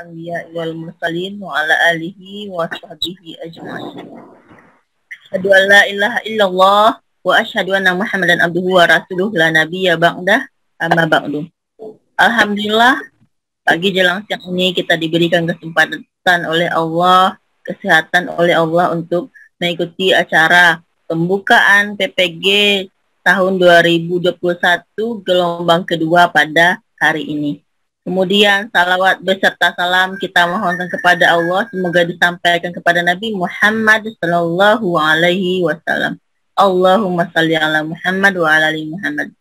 anbiya'i wal mursalin wa ala alihi wa sahbihi ajma'in. Asyhadu an la ilaha illallah wa asyhadu anna Muhammadan abduhu wa rasuluh la nabiyya ba'dah amma ba'du. Alhamdulillah, pagi jelang siang ini kita diberikan kesempatan oleh Allah, kesehatan oleh Allah untuk mengikuti acara pembukaan PPG tahun 2021 gelombang kedua pada hari ini. Kemudian salawat beserta salam kita mohonkan kepada Allah, semoga disampaikan kepada Nabi Muhammad sallallahu alaihi wasallam. Allahumma salli ala Muhammad wa ala ali Muhammad.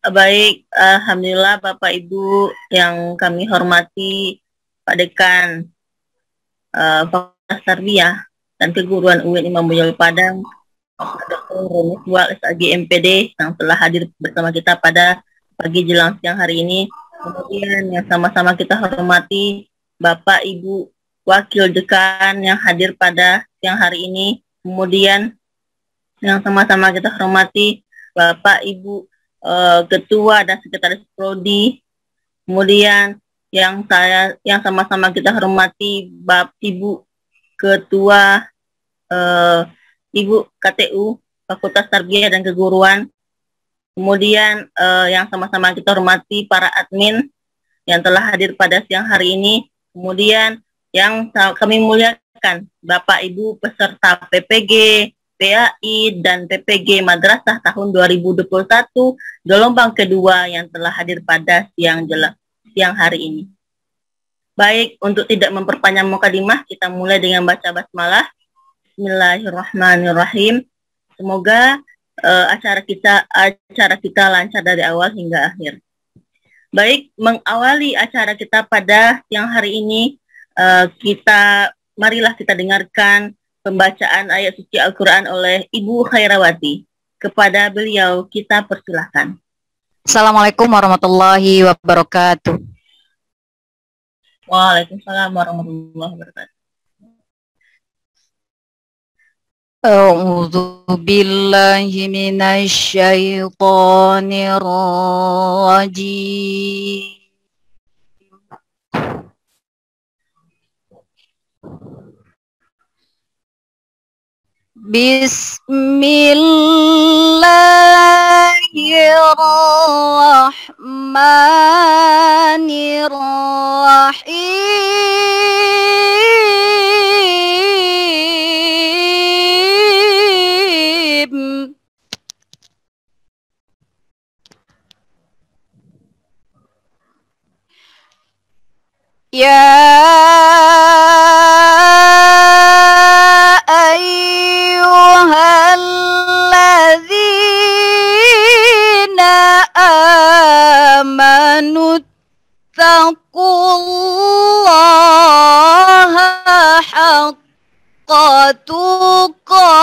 Baik, alhamdulillah Bapak Ibu yang kami hormati, Pak Dekan Fakultas Tarbiyah dan Keguruan UIN Imam Bonjol Padang, Dr. Romiswal SAG MPD yang telah hadir bersama kita pada pagi jelang siang hari ini. Kemudian yang sama-sama kita hormati Bapak Ibu Wakil Dekan yang hadir pada siang hari ini. Kemudian yang sama-sama kita hormati Bapak Ibu Ketua dan Sekretaris Prodi. Kemudian yang sama-sama kita hormati Bapak Ibu Ketua Ibu KTU Fakultas Tarbiyah dan Keguruan. Kemudian yang sama-sama kita hormati para admin yang telah hadir pada siang hari ini. Kemudian yang kami muliakan Bapak Ibu peserta PPG, PAI, dan PPG Madrasah tahun 2021 gelombang kedua yang telah hadir pada siang hari ini. Baik, untuk tidak memperpanjang mukadimah, kita mulai dengan baca basmalah. Bismillahirrahmanirrahim. Semoga acara kita lancar dari awal hingga akhir. Baik, mengawali acara kita pada siang hari ini, marilah kita dengarkan pembacaan ayat suci Al-Quran oleh Ibu Khairawati. Kepada beliau kita persilahkan. Assalamualaikum warahmatullahi wabarakatuh. Waalaikumsalam warahmatullahi wabarakatuh. A'udzu billahi minasy syaithanir rajim. Bismillahirrahmanirrahim. Ya ayyuhalladzina amanu taqullaha haqqa tuqatih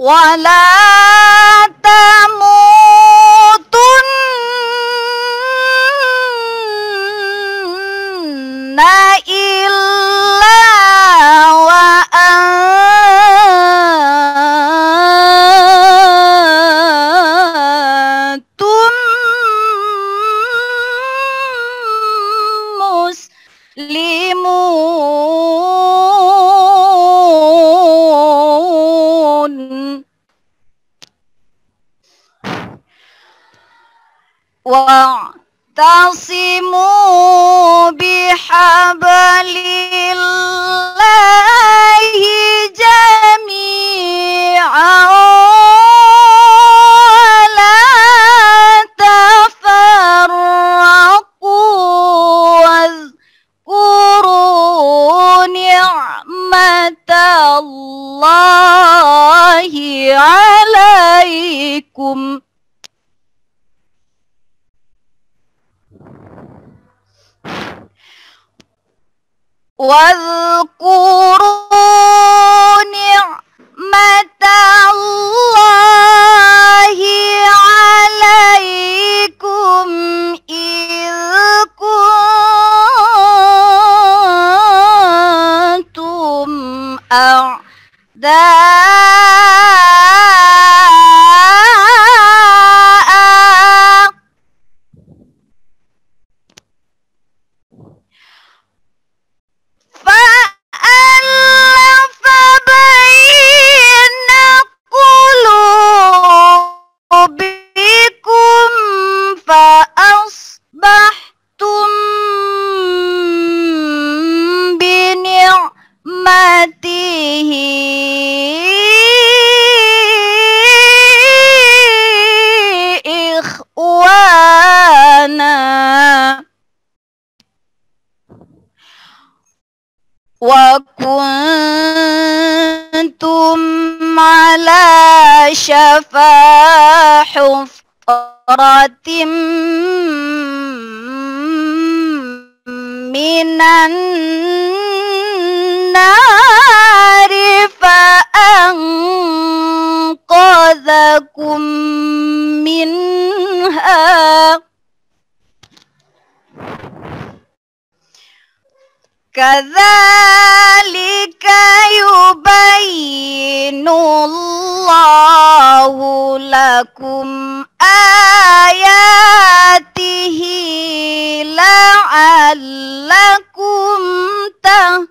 wa la tamutunna illa wa antum muslimun. Wa'tasimu bihablillahi jami'an wa la tafarraqu wazkuru ni'matallahi 'alaikum. Wadhkuru ni'matallahi 'alaikum idh kuntum a'da وكنتم على شفا حفرة من النار فأنقذكم منها كذلك يبين الله لكم آياته لعلكم تهتدون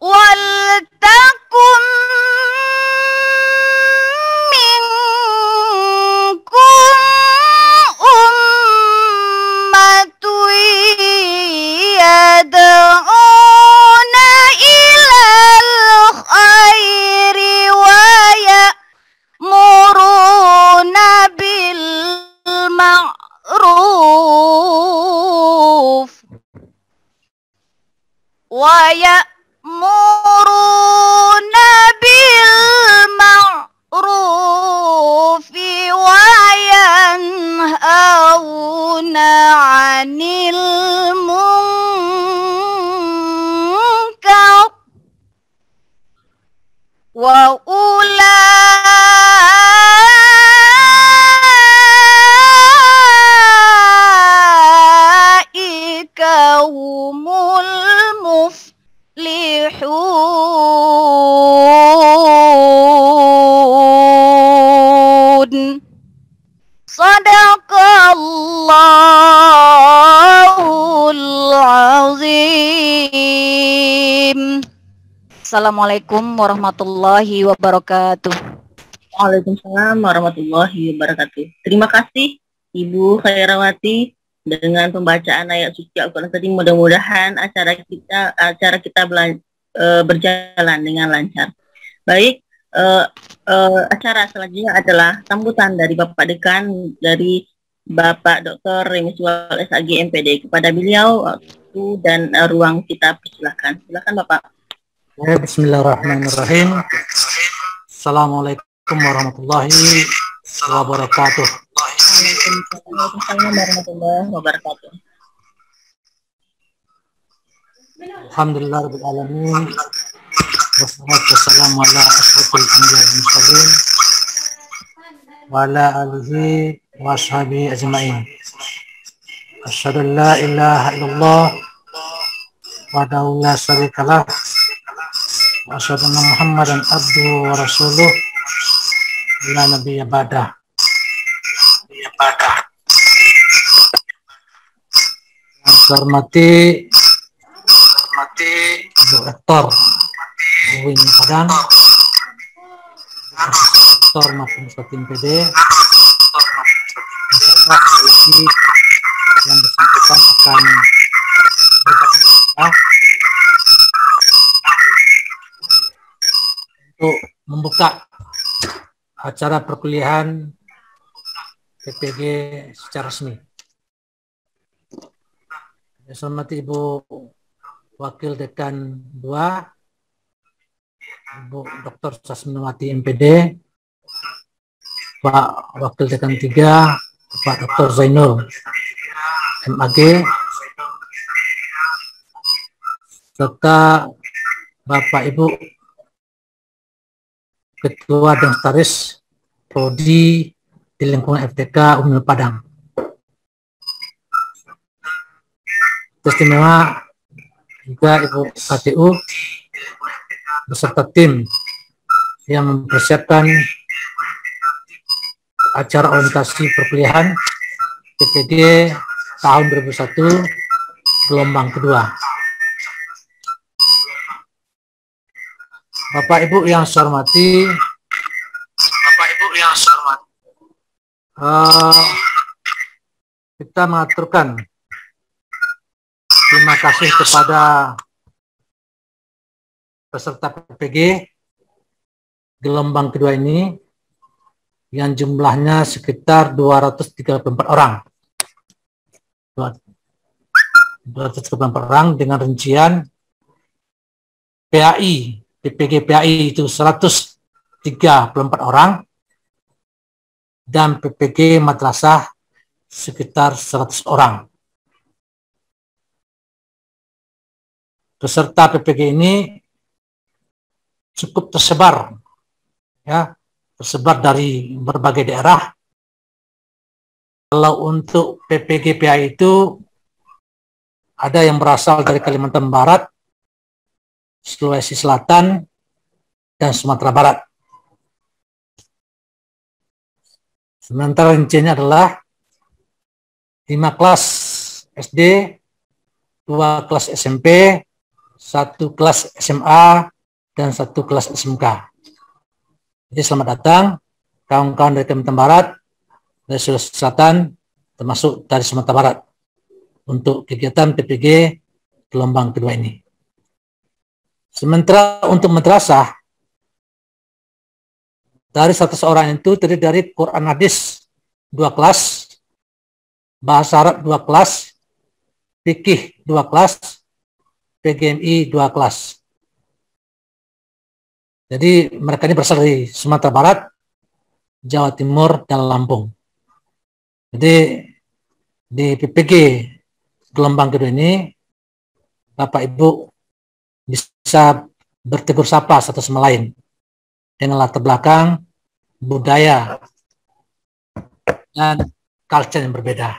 ولتكن منكم أمة يدعون إلى الخير ويأمرون بالمعروف وينهون عن المنكر وأولئك هم المفلحون Sadaqallahul azim. Assalamualaikum warahmatullahi wabarakatuh. Waalaikumsalam warahmatullahi wabarakatuh. Terima kasih Ibu Khairawati dengan pembacaan ayat suci Al-Quran tadi. Mudah-mudahan acara kita berjalan dengan lancar. Baik, acara selanjutnya adalah sambutan dari Bapak Dekan dari Bapak Dr. Remiswal SAG MPD. Kepada beliau waktu dan ruang kita persilakan. Silakan Bapak. Bismillahirrahmanirrahim. Assalamualaikum warahmatullahi wabarakatuh. Waalaikumsalam warahmatullahi wabarakatuh. Alhamdulillah rabbil alamin. Wassalatu wassalamu ala asyrafil anbiya'i wal mursalin wa ala alihi wa ashabihi ajma'in. Asyhadu an la ilaha illallah wahdahu la syarikalah wa asyhadu anna Muhammadan abduhu wa rasuluh la nabiyya ba'dah. Yang saya hormati Ibu Rektor UIN Padang, Rektor maupun Ketua MPD, lagi yang bersangkutan akan berkata untuk membuka acara perkuliahan PPG secara resmi. Yang saya hormati Ibu Wakil Dekan 2, Ibu Dr. Sasminawati MPD, Pak Wakil Dekan 3, Pak Dr. Zainul MAG, serta Bapak Ibu Ketua dan Sekretaris Prodi di lingkungan FTK Unmil Padang. Istimewa juga Ibu KTU beserta tim yang mempersiapkan acara orientasi perkuliahan PPG tahun 2001 gelombang kedua. Bapak Ibu yang saya hormati, kita mengaturkan terima kasih kepada peserta PPG gelombang kedua ini yang jumlahnya sekitar 234 orang. 234 orang dengan rincian PAI, PPG PAI itu 134 orang dan PPG madrasah sekitar 100 orang. Peserta PPG ini cukup tersebar, ya, tersebar dari berbagai daerah. Kalau untuk PPG PAI itu ada yang berasal dari Kalimantan Barat, Sulawesi Selatan, dan Sumatera Barat. Sementara rinciannya adalah 5 kelas SD, 2 kelas SMP, 1 kelas SMA, dan 1 kelas SMK. Jadi selamat datang kawan-kawan dari Kalimantan Barat, dari Sulawesi Selatan, termasuk dari Sumatera Barat, untuk kegiatan PPG gelombang kedua ini. Sementara untuk madrasah, dari 100 orang itu terdiri dari Quran Hadis 2 kelas, Bahasa Arab 2 kelas, Fikih 2 kelas, PGMI 2 kelas. Jadi mereka ini berasal dari Sumatera Barat, Jawa Timur, dan Lampung. Jadi di PPG gelombang kedua ini, Bapak Ibu bisa bertegur sapa satu sama lain dengan latar belakang, budaya, dan culture yang berbeda.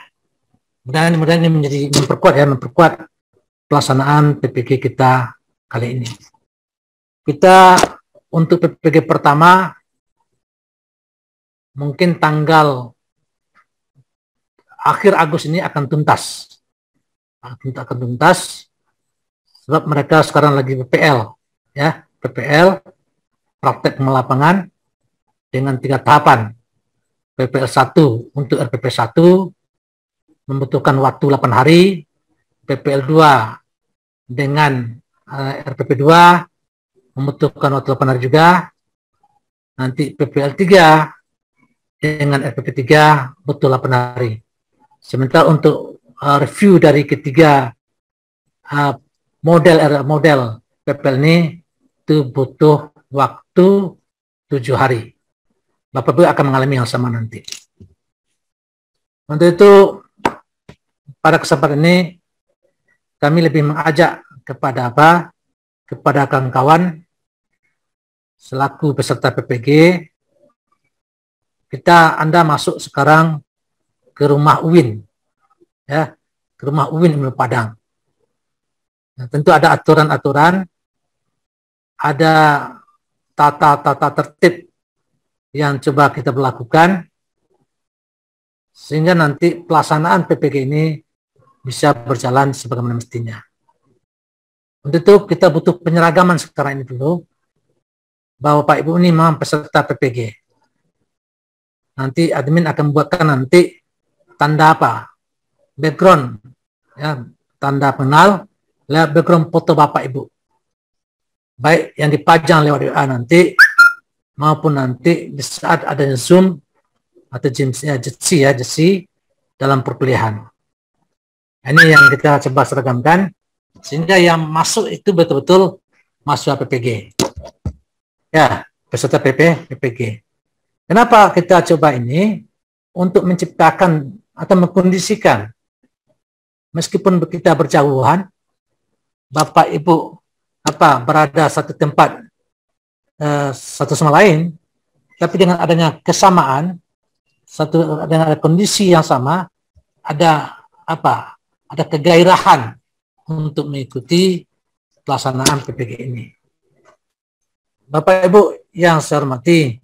Mudah-mudahan ini memperkuat pelaksanaan PPG kita kali ini. Kita untuk PPG pertama mungkin tanggal akhir Agustus ini akan tuntas. Akan tuntas sebab mereka sekarang lagi PPL, ya, PPL praktek lapangan dengan 3 tahapan. PPL 1 untuk RPP 1 membutuhkan waktu 8 hari, PPL 2 dengan RPP 2 membutuhkan waktu 8 hari juga, nanti PPL 3 dengan RPP 3 butuh 8 hari. Sementara untuk review dari ketiga model PPL ini itu butuh waktu 7 hari. Bapak Ibu akan mengalami yang sama nanti. Untuk itu, pada kesempatan ini kami lebih mengajak kepada kawan-kawan selaku peserta PPG, Anda masuk sekarang ke rumah UIN, ya, ke rumah UIN Ilmu Padang. Nah, tentu ada aturan-aturan, ada tata tertib yang coba kita berlakukan sehingga nanti pelaksanaan PPG ini bisa berjalan sebagaimana mestinya. Untuk itu kita butuh penyeragaman sekarang ini dulu, bahwa Pak Ibu ini memang peserta PPG. Nanti admin akan buatkan nanti tanda background, ya, tanda pengenal, lewat background foto Bapak Ibu, baik yang dipajang lewat WA nanti maupun nanti di saat adanya Zoom atau Jitsi dalam perkuliahan. Ini yang kita coba seragamkan sehingga yang masuk itu betul-betul mahasiswa PPG, ya, peserta PPG. Kenapa kita coba ini? Untuk menciptakan atau mengkondisikan, meskipun kita berjauhan, Bapak Ibu berada satu tempat satu sama lain, tapi dengan adanya kesamaan, dengan ada kondisi yang sama, ada kegairahan untuk mengikuti pelaksanaan PPG ini. Bapak Ibu yang saya hormati,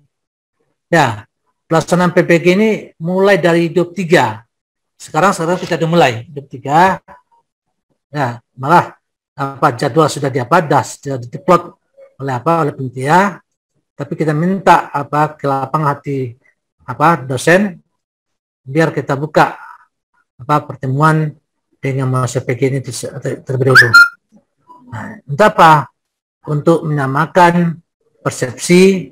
ya, pelaksanaan PPG ini mulai dari 23. Sekarang kita sudah mulai 23. Ya, malah jadwal sudah diplot oleh panitia, tapi kita minta ke lapang hati dosen biar kita buka pertemuan dengan mahasiswa PPG ini terlebih dahulu. Nah, untuk Untuk menyamakan persepsi,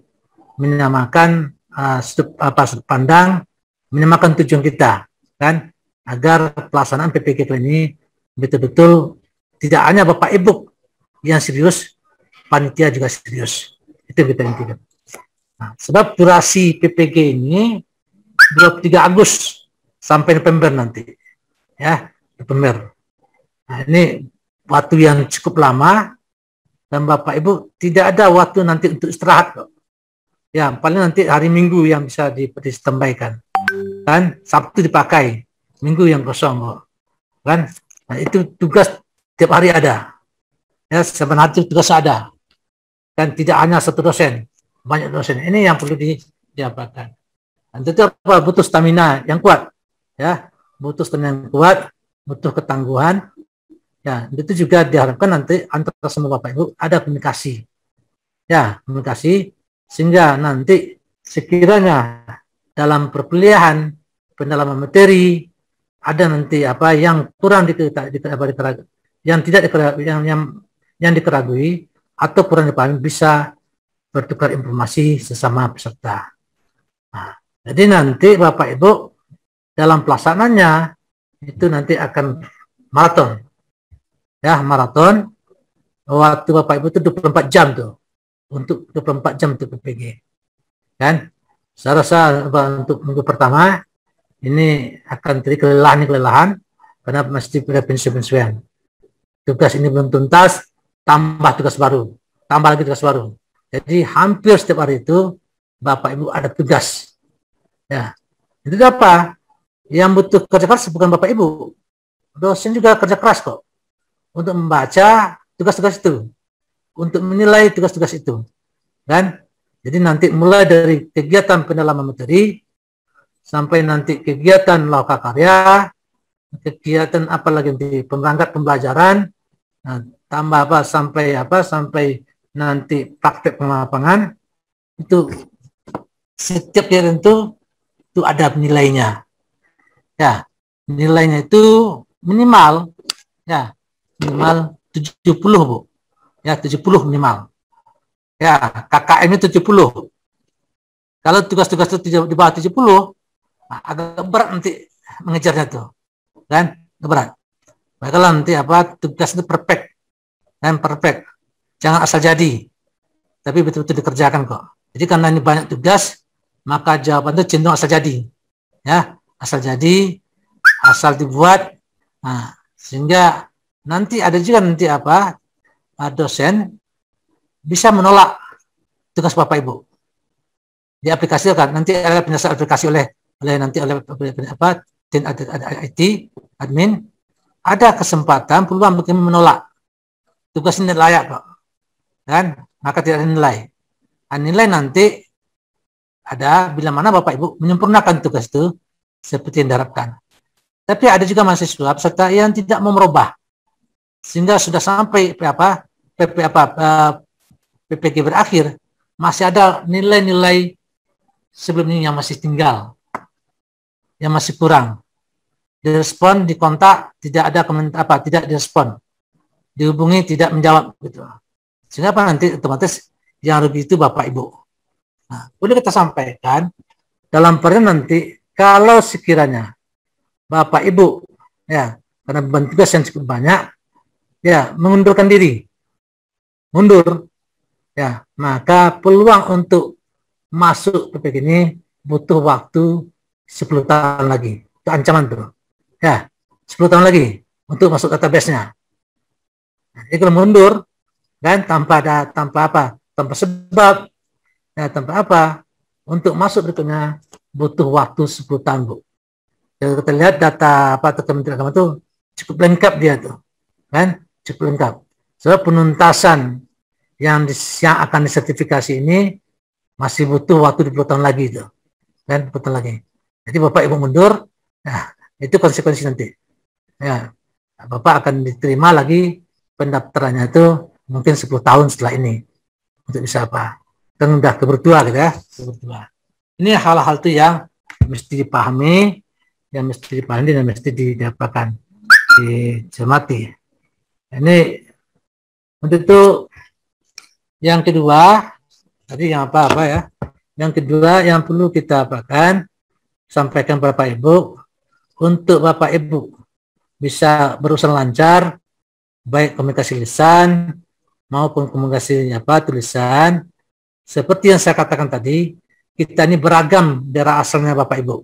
menyamakan sudut pandang menyamakan tujuan kita, kan, agar pelaksanaan PPK ini betul-betul tidak hanya Bapak Ibu yang serius, panitia juga serius. Itu kita intikan. Nah, sebab durasi PPG ini 23 Agustus sampai November nanti, ya, November. Nah, ini waktu yang cukup lama dan Bapak Ibu tidak ada waktu nanti untuk istirahat kok. Ya, paling nanti hari Minggu yang bisa ditambahkan, kan, Sabtu dipakai, Minggu yang kosong kok, kan. Nah, itu tugas tiap hari ada, ya, sebenarnya tugas ada, dan tidak hanya satu dosen, banyak dosen. Ini yang perlu diapakan. Dan itu apa? Butuh stamina yang kuat, ya, butuh stamina yang kuat, butuh ketangguhan. Ya, itu juga diharapkan nanti antara semua Bapak Ibu ada komunikasi, ya, komunikasi, sehingga nanti sekiranya dalam perkuliahan pendalaman materi ada nanti apa yang kurang yang dikeragui atau kurang dipahami, bisa bertukar informasi sesama peserta. Nah, jadi nanti Bapak Ibu dalam pelaksanaannya itu nanti akan maraton, ya, maraton. Waktu Bapak Ibu itu 24 jam tuh, untuk 24 jam untuk PPG, kan. Saya rasa untuk minggu pertama ini akan terjadi kelelahan karena mesti pada pensiun-pensiunan. Tugas ini belum tuntas, tambah tugas baru, tambah lagi tugas baru. Jadi hampir setiap hari itu Bapak Ibu ada tugas. Ya, itu apa? Yang butuh kerja keras bukan Bapak Ibu, dosen juga kerja keras kok untuk membaca tugas-tugas itu, untuk menilai tugas-tugas itu, kan? Jadi nanti mulai dari kegiatan pendalaman materi sampai nanti kegiatan lauka karya, kegiatan apa lagi di perangkat pembelajaran, nah, tambah sampai nanti praktek lapangan, itu setiap kegiatan itu ada nilainya, ya, nilainya itu minimal, ya, minimal 70 Bu, ya, 70 minimal, ya, KKM-nya 70. Kalau tugas-tugas itu di bawah 70, agak berat nanti mengejarnya tuh, kan, berat. Kalau nanti tugas itu perfect, dan perfect, jangan asal jadi, tapi betul-betul dikerjakan kok. Jadi karena ini banyak tugas, maka jawaban itu cenderung asal jadi, ya, asal jadi, asal dibuat. Nah, sehingga nanti ada juga nanti dosen bisa menolak tugas Bapak Ibu, diaplikasikan. Nanti ada penyelesaian aplikasi oleh tim IT admin, ada kesempatan peluang bagi menolak tugas ini layak kok, kan, maka tidak ada nilai. Nah, nilai nanti ada bila mana Bapak Ibu menyempurnakan tugas itu seperti yang diharapkan. Tapi ada juga mahasiswa peserta yang tidak mau merubah, sehingga sudah sampai PPG berakhir masih ada nilai-nilai sebelumnya yang masih tinggal, yang masih kurang. Direspon, dikontak, tidak ada komentar tidak direspon, dihubungi tidak menjawab gitu. Sehingga nanti otomatis yang rugi itu Bapak Ibu. Nah, boleh kita sampaikan dalam peran nanti kalau sekiranya Bapak Ibu, ya, karena beban tugas yang cukup banyak, ya, mengundurkan diri, mundur, ya, maka peluang untuk masuk PPG ini butuh waktu 10 tahun lagi. Itu ancaman tuh, ya, 10 tahun lagi untuk masuk database-nya. Nah, jadi kalau mundur, kan, tanpa sebab, ya, tanpa untuk masuk berikutnya butuh waktu 10 tahun Bu. Jadi kita lihat data Kementerian Agama itu cukup lengkap dia tuh, kan, cukup lengkap. Sebab penuntasan yang akan disertifikasi ini masih butuh waktu 20 tahun lagi itu, kan, 20 tahun lagi. Jadi Bapak Ibu mundur, nah, itu konsekuensi nanti, ya, Bapak akan diterima lagi pendaftarannya itu mungkin 10 tahun setelah ini untuk bisa kan udah berdua gitu, ya, berdua. Ini hal-hal itu yang mesti dipahami, yang mesti dipahami dan mesti didapatkan, dicermati. Ini untuk itu. Yang kedua tadi yang ya, Yang kedua yang perlu kita sampaikan Bapak Ibu, untuk Bapak Ibu bisa berurusan lancar, baik komunikasi lisan maupun komunikasi tulisan. Seperti yang saya katakan tadi, kita ini beragam daerah asalnya Bapak Ibu.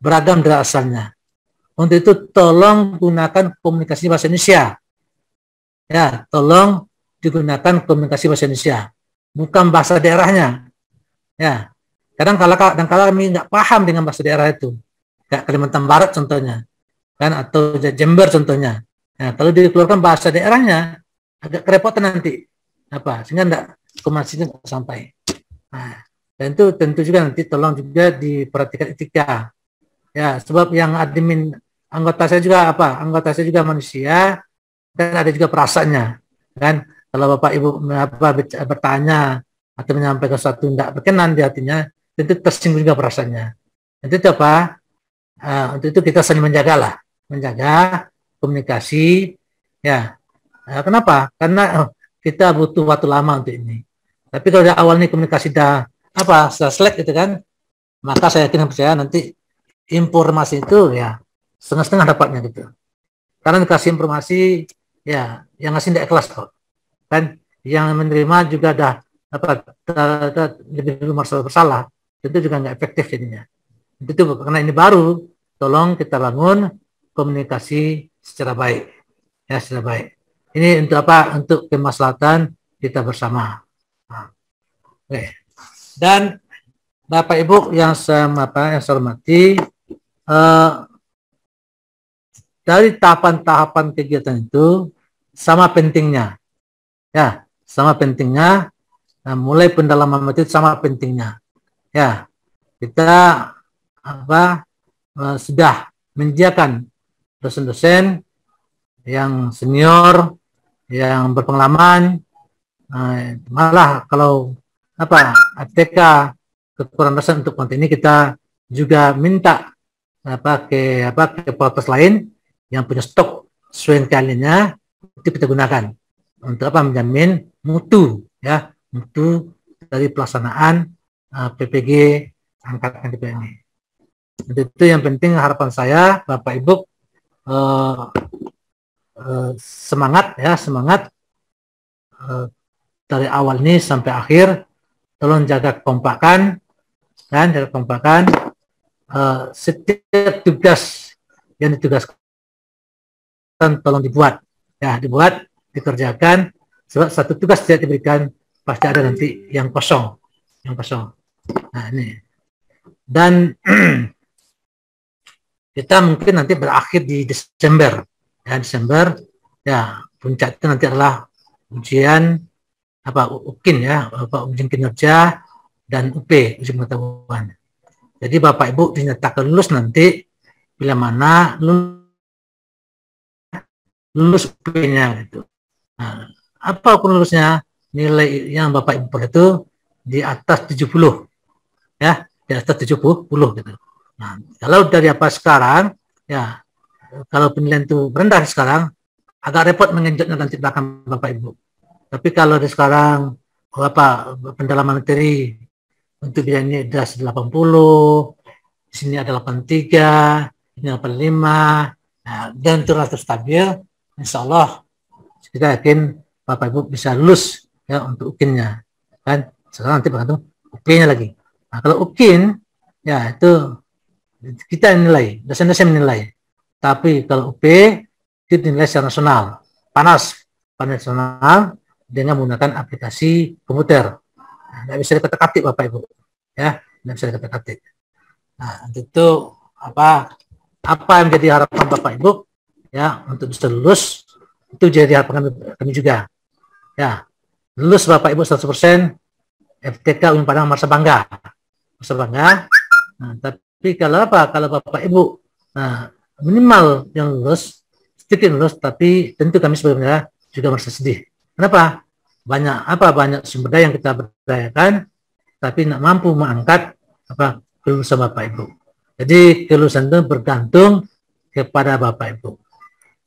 Beragam daerah asalnya. Untuk itu tolong gunakan komunikasi bahasa Indonesia. Ya, tolong digunakan komunikasi bahasa Indonesia, bukan bahasa daerahnya. Ya, kadang kami nggak paham dengan bahasa daerah itu, kayak Kalimantan Barat contohnya, kan, atau Jember contohnya. Nah, kalau dikeluarkan bahasa daerahnya agak kerepotan nanti, sehingga nggak komunikasinya nggak sampai. Nah, dan itu tentu juga nanti tolong juga diperhatikan etika. Ya, sebab yang admin anggota saya juga manusia dan ada juga perasaannya, kan. Kalau Bapak Ibu bertanya atau menyampaikan sesuatu tidak berkenan di hatinya, tentu tersinggung juga perasaannya. Itu untuk itu kita saling menjaga komunikasi. Ya, kenapa? Karena kita butuh waktu lama untuk ini. Tapi kalau dari awal ini komunikasi sudah selek gitu kan, maka saya yakin percaya nanti informasi itu ya setengah-setengah dapatnya gitu. Karena dikasih informasi ya yang ngasih tidak ikhlas kok. Kan yang menerima juga lebih dulu merasa bersalah, tentu juga nggak efektif jadinya. Itu karena ini baru, tolong kita bangun komunikasi secara baik, ya secara baik. Ini untuk Untuk kemaslahatan kita bersama. Nah, oke. Dan Bapak Ibu yang saya hormati, dari tahapan-tahapan kegiatan itu sama pentingnya. Ya, sama pentingnya. Nah, mulai pendalaman materi sama pentingnya. Ya, kita sudah menyediakan dosen-dosen yang senior, yang berpengalaman. Malah kalau ATK kekurangan dosen untuk konten ini, kita juga minta ke fakultas lain yang punya stok sesuai kaliannya, itu kita gunakan untuk menjamin mutu dari pelaksanaan PPG angkatan kita ini. Itu yang penting. Harapan saya Bapak Ibu semangat dari awal ini sampai akhir. Tolong jaga kekompakan setiap tugas yang ditugaskan tolong dikerjakan, sebab satu tugas tidak diberikan pasti ada nanti yang kosong. Nah, ini. Dan kita mungkin nanti berakhir di Desember. Puncak itu nanti adalah ujian UKIN ujian kinerja dan UP, ujian pengetahuan. Jadi Bapak Ibu dinyatakan lulus nanti bila mana lulus UP-nya gitu. Nah, apa lulusnya? Nilai yang Bapak Ibu itu di atas 70, ya, di atas 70 gitu. Nah, kalau dari sekarang, ya, kalau penilaian itu rendah sekarang, agak repot mengenjotnya nanti belakang Bapak Ibu. Tapi kalau dari sekarang pendalaman materi untuk bidang ini ada 80, di sini ada 83, ini 85, dan itu relatif stabil, insya Allah kita yakin Bapak Ibu bisa lulus ya untuk UKIN-nya. Kan sekarang nanti bergantung UP-nya lagi. Nah, kalau UKIN ya itu kita nilai, dosen-dosen menilai. Tapi kalau UP itu dinilai secara nasional, panas nasional dengan menggunakan aplikasi komputer. Nah, nggak bisa diketik-ketik Bapak Ibu, ya, nggak bisa diketik-ketik. Nah, itu apa yang menjadi harapan Bapak Ibu ya untuk bisa lulus, itu jadi harapan kami juga. Ya, lulus Bapak Ibu 100%, FTK UIN Padang merasa bangga. Nah, tapi kalau Bapak Ibu minimal yang lulus, sedikit lulus, tapi tentu kami sebenarnya juga merasa sedih. Kenapa? Banyak sumber daya yang kita berdayakan, tapi tidak mampu mengangkat kelulusan Bapak Ibu. Jadi kelulusan itu bergantung kepada Bapak Ibu.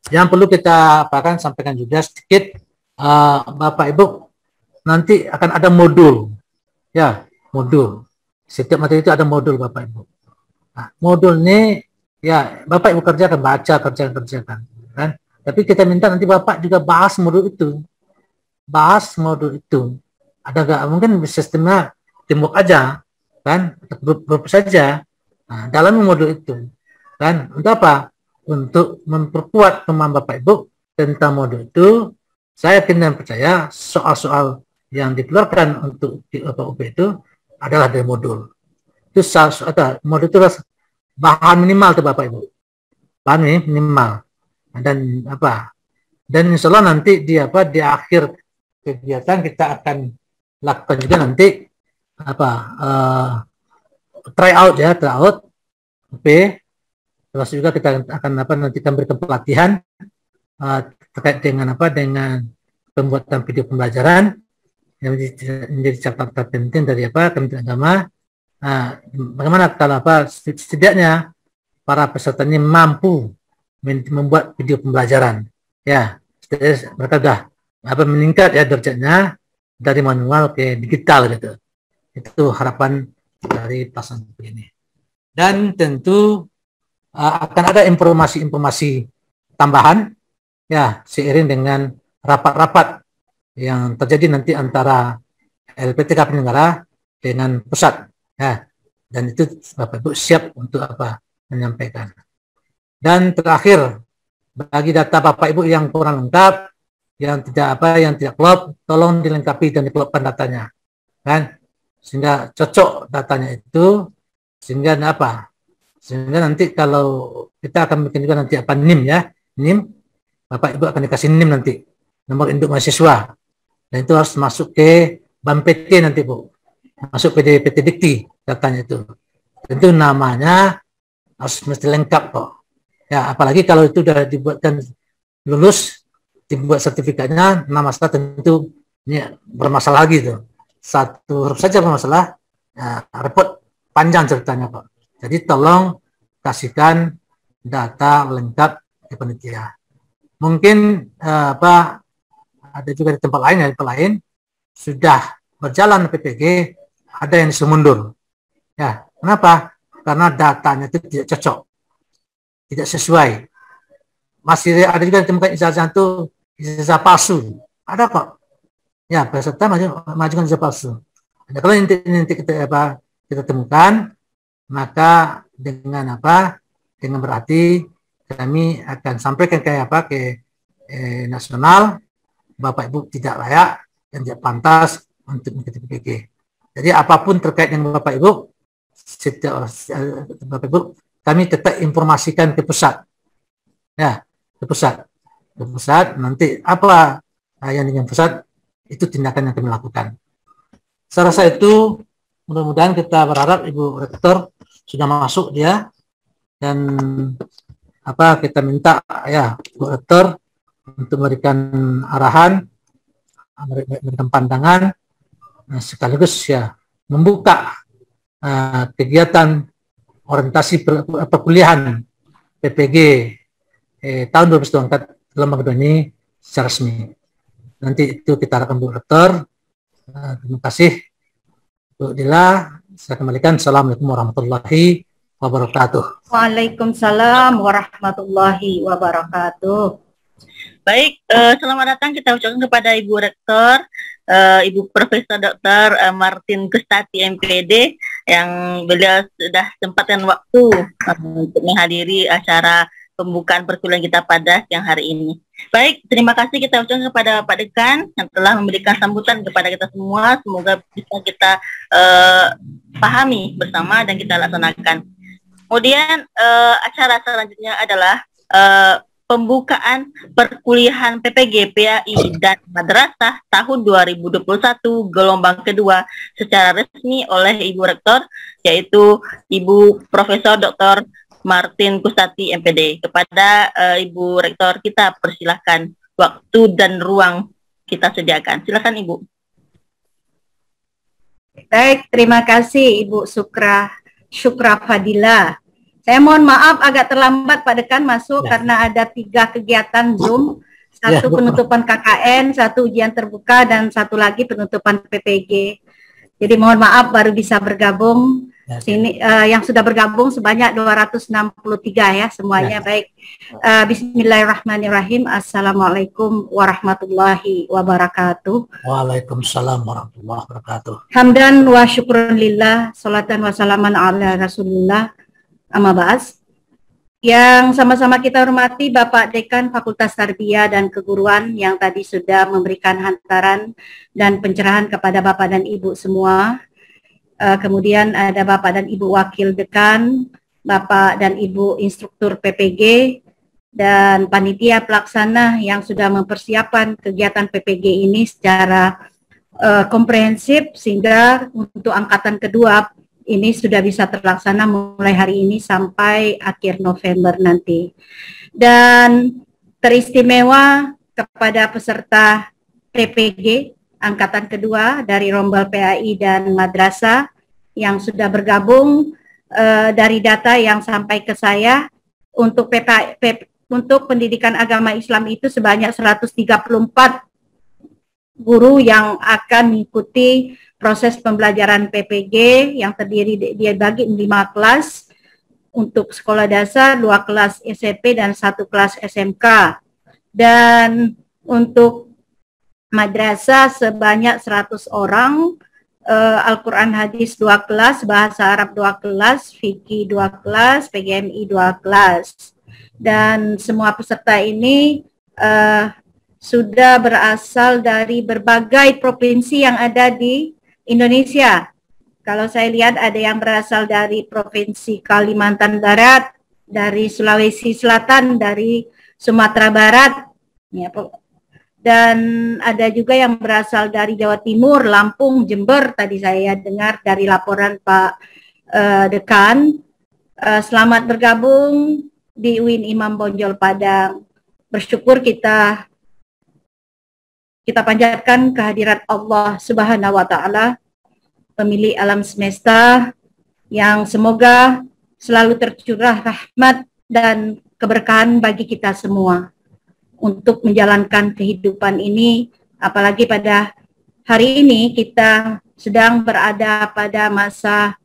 Yang perlu kita sampaikan juga sedikit, Bapak Ibu nanti akan ada modul, ya, modul. Setiap materi itu ada modul Bapak Ibu. Nah, modul ini ya Bapak Ibu kerjakan, baca, kerjakan, kan? Tapi kita minta nanti Bapak juga bahas modul itu. Bahas modul itu. Ada nggak mungkin sistemnya teamwork aja, kan? Grup saja. Nah, dalam modul itu, kan? Untuk apa? Untuk memperkuat pemahaman Bapak Ibu tentang modul itu. Saya yakin dan percaya soal-soal yang dikeluarkan untuk UP itu adalah dari modul. Itu modul itu bahan minimal tuh Bapak Ibu. Bahan minimal. Dan apa? Dan insya Allah nanti di akhir kegiatan kita akan lakukan juga nanti try out UP. Terus juga kita akan nanti berikan pelatihan terkait dengan dengan pembuatan video pembelajaran yang menjadi catatan penting dari Kementerian Agama. Bagaimana kalau setidaknya para peserta ini mampu membuat video pembelajaran, ya mereka sudah meningkat ya derajatnya dari manual ke digital gitu. Itu harapan dari pelaksanaan ini. Dan tentu akan ada informasi-informasi tambahan ya seiring dengan rapat-rapat yang terjadi nanti antara LPTK penyelenggara dengan pusat ya, dan itu Bapak Ibu siap untuk menyampaikan. Dan terakhir, bagi data Bapak Ibu yang kurang lengkap, yang tidak klop, tolong dilengkapi dan dikelopkan datanya, kan? Sehingga cocok datanya itu, sehingga sehingga nanti kalau kita akan bikin juga nanti NIM ya, NIM, Bapak Ibu akan dikasih NIM nanti, nomor induk mahasiswa, dan itu harus masuk ke BAM PT nanti Bu, masuk PT Dikti datanya itu. Tentu namanya harus mesti lengkap kok. Ya, apalagi kalau itu sudah dibuatkan lulus, dibuat sertifikatnya, nama saya tentu ini bermasalah lagi tuh. Satu huruf saja bermasalah, ya, repot panjang ceritanya Pak. Jadi tolong kasihkan data lengkap ke panitia. Mungkin ada juga di tempat lain sudah berjalan PPG, ada yang disuruh mundur. Ya, kenapa? Karena datanya itu tidak cocok, tidak sesuai. Masih ada juga ditemukan ijazah itu ijazah palsu. Ada kok. Ya, peserta majukan ijazah palsu. Nah, kalau nanti kita temukan, maka dengan dengan berarti kami akan sampaikan ke nasional, Bapak Ibu tidak layak dan tidak pantas untuk mengikuti PPG. Jadi apapun terkait dengan Bapak Ibu, kami tetap informasikan ke pusat. Ya, ke pusat nanti apa yang dengan pusat itu tindakan yang kami lakukan. Saya rasa itu mudah-mudahan kita berharap Ibu Rektor sudah masuk dia, dan kita minta ya Bu Rektor untuk memberikan arahan, memberikan pandangan, sekaligus ya membuka kegiatan orientasi perkuliahan PPG tahun 2024 gelombang kedua ini secara resmi. Nanti itu kita harapkan Bu Rektor. Terima kasih Bu Dila. Saya kembalikan. Assalamualaikum warahmatullahi wabarakatuh. Waalaikumsalam warahmatullahi wabarakatuh. Baik, selamat datang kita ucapkan kepada Ibu Rektor, Ibu Profesor Dr. Martin Kustati MPD, yang beliau sudah sempatkan waktu untuk menghadiri acara pembukaan perkuliahan kita pada siang hari ini. Baik, terima kasih kita ucapkan kepada Pak Dekan yang telah memberikan sambutan kepada kita semua. Semoga bisa kita pahami bersama dan kita laksanakan. Kemudian acara selanjutnya adalah pembukaan perkuliahan PPG, PAI, dan Madrasah tahun 2021 gelombang kedua secara resmi oleh Ibu Rektor, yaitu Ibu Profesor Dr. Martin Kustati MPD. Kepada Ibu Rektor kita persilahkan, waktu dan ruang kita sediakan. Silakan Ibu. Baik, terima kasih Ibu Syukra Fadila. Saya mohon maaf agak terlambat Pak Dekan masuk karena ada 3 kegiatan Zoom, satu penutupan KKN, satu ujian terbuka, dan satu lagi penutupan PPG. Jadi mohon maaf baru bisa bergabung. Ya, Sini yang sudah bergabung sebanyak 263 ya semuanya. Ya. Baik. Bismillahirrahmanirrahim. Assalamualaikum warahmatullahi wabarakatuh. Waalaikumsalam warahmatullahi wabarakatuh. Hamdan wa syukrun lillah, salatan wa salaman ala rasulillah, amma ba'as. Yang sama-sama kita hormati Bapak Dekan Fakultas Tarbiyah dan Keguruan yang tadi sudah memberikan hantaran dan pencerahan kepada Bapak dan Ibu semua. Kemudian ada Bapak dan Ibu Wakil Dekan, Bapak dan Ibu Instruktur PPG, dan panitia pelaksana yang sudah mempersiapkan kegiatan PPG ini secara komprehensif sehingga untuk angkatan kedua ini sudah bisa terlaksana mulai hari ini sampai akhir November nanti. Dan teristimewa kepada peserta PPG angkatan kedua dari Rombel PAI dan Madrasah yang sudah bergabung. Dari data yang sampai ke saya untuk untuk pendidikan agama Islam itu sebanyak 134 guru yang akan mengikuti proses pembelajaran PPG yang terdiri dia bagi 5 kelas untuk sekolah dasar, 2 kelas SMP dan 1 kelas SMK. Dan untuk madrasah sebanyak 100 orang, Al-Quran Hadis 2 kelas, Bahasa Arab 2 kelas, Fikih 2 kelas, PGMI 2 kelas. Dan semua peserta ini sudah berasal dari berbagai provinsi yang ada di Indonesia. Kalau saya lihat ada yang berasal dari Provinsi Kalimantan Barat, dari Sulawesi Selatan, dari Sumatera Barat, ya, dan ada juga yang berasal dari Jawa Timur, Lampung, Jember. Tadi saya dengar dari laporan Pak Dekan. Selamat bergabung di UIN Imam Bonjol Padang. Bersyukur kita panjatkan kehadirat Allah Subhanahu wa Ta'ala, pemilik alam semesta, yang semoga selalu tercurah rahmat dan keberkahan bagi kita semua untuk menjalankan kehidupan ini, apalagi pada hari ini kita sedang berada pada masa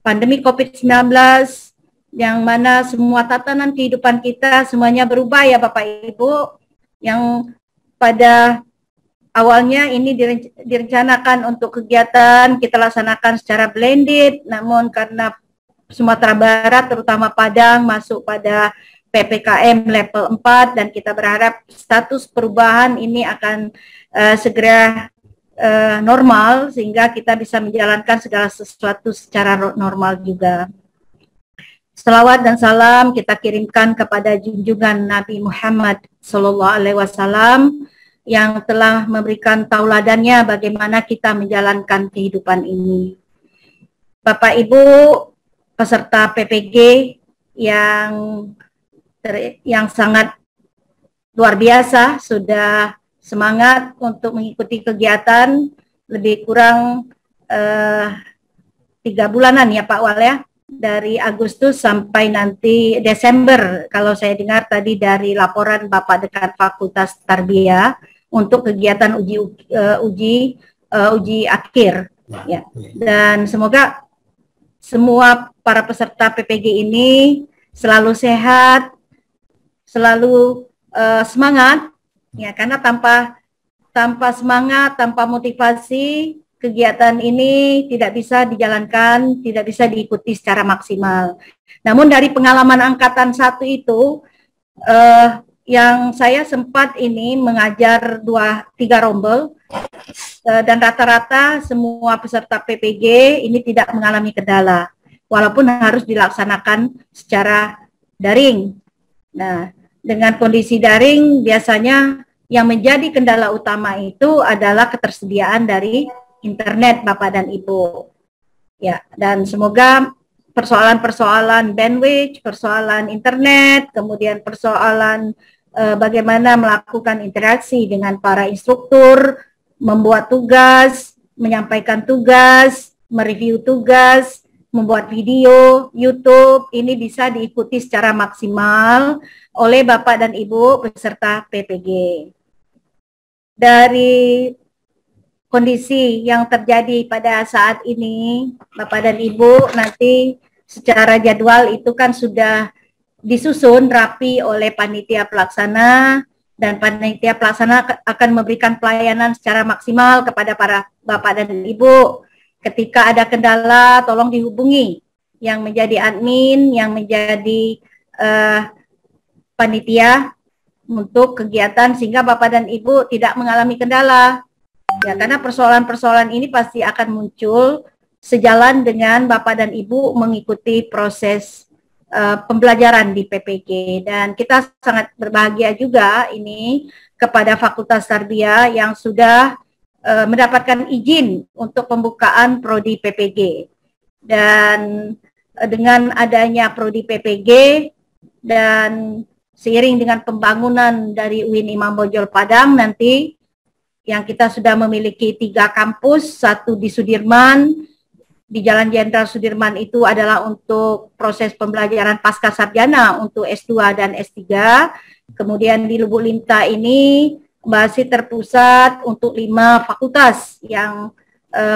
pandemi COVID-19 yang mana semua tatanan kehidupan kita semuanya berubah ya Bapak Ibu, yang pada awalnya ini direncanakan untuk kegiatan kita laksanakan secara blended, namun karena Sumatera Barat terutama Padang masuk pada PPKM level 4 dan kita berharap status perubahan ini akan segera normal sehingga kita bisa menjalankan segala sesuatu secara normal juga. Selawat dan salam kita kirimkan kepada junjungan Nabi Muhammad SAW yang telah memberikan tauladannya bagaimana kita menjalankan kehidupan ini. Bapak Ibu peserta PPG yang sangat luar biasa, sudah semangat untuk mengikuti kegiatan lebih kurang 3 bulanan ya Pak Wal ya, dari Agustus sampai nanti Desember kalau saya dengar tadi dari laporan Bapak Dekan Fakultas Tarbiyah untuk kegiatan uji akhir ya. Dan semoga semua para peserta PPG ini selalu sehat, selalu semangat ya, karena tanpa semangat, tanpa motivasi kegiatan ini tidak bisa dijalankan, tidak bisa diikuti secara maksimal. Namun dari pengalaman angkatan 1 itu yang saya sempat ini mengajar 2-3 rombel dan rata-rata semua peserta PPG ini tidak mengalami kendala walaupun harus dilaksanakan secara daring. Nah, dengan kondisi daring biasanya yang menjadi kendala utama itu adalah ketersediaan dari internet Bapak dan Ibu. Ya, dan semoga persoalan-persoalan bandwidth, persoalan internet, kemudian persoalan bagaimana melakukan interaksi dengan para instruktur, membuat tugas, menyampaikan tugas, mereview tugas, membuat video, YouTube, ini bisa diikuti secara maksimal oleh Bapak dan Ibu peserta PPG. Dari kondisi yang terjadi pada saat ini, Bapak dan Ibu, nanti secara jadwal itu kan sudah disusun rapi oleh panitia pelaksana, dan panitia pelaksana akan memberikan pelayanan secara maksimal kepada para Bapak dan Ibu. Ketika ada kendala, tolong dihubungi yang menjadi admin, yang menjadi panitia untuk kegiatan, sehingga Bapak dan Ibu tidak mengalami kendala. Ya, karena persoalan-persoalan ini pasti akan muncul sejalan dengan Bapak dan Ibu mengikuti proses pembelajaran di PPG. Dan kita sangat berbahagia juga ini kepada Fakultas Tarbiyah yang sudah mendapatkan izin untuk pembukaan prodi PPG. Dan dengan adanya prodi PPG dan seiring dengan pembangunan dari UIN Imam Bonjol Padang nanti, yang kita sudah memiliki 3 kampus, 1 di Sudirman, di Jalan Jenderal Sudirman itu adalah untuk proses pembelajaran pasca sarjana untuk S2 dan S3. Kemudian di Lubuk Linta ini masih terpusat untuk 5 fakultas yang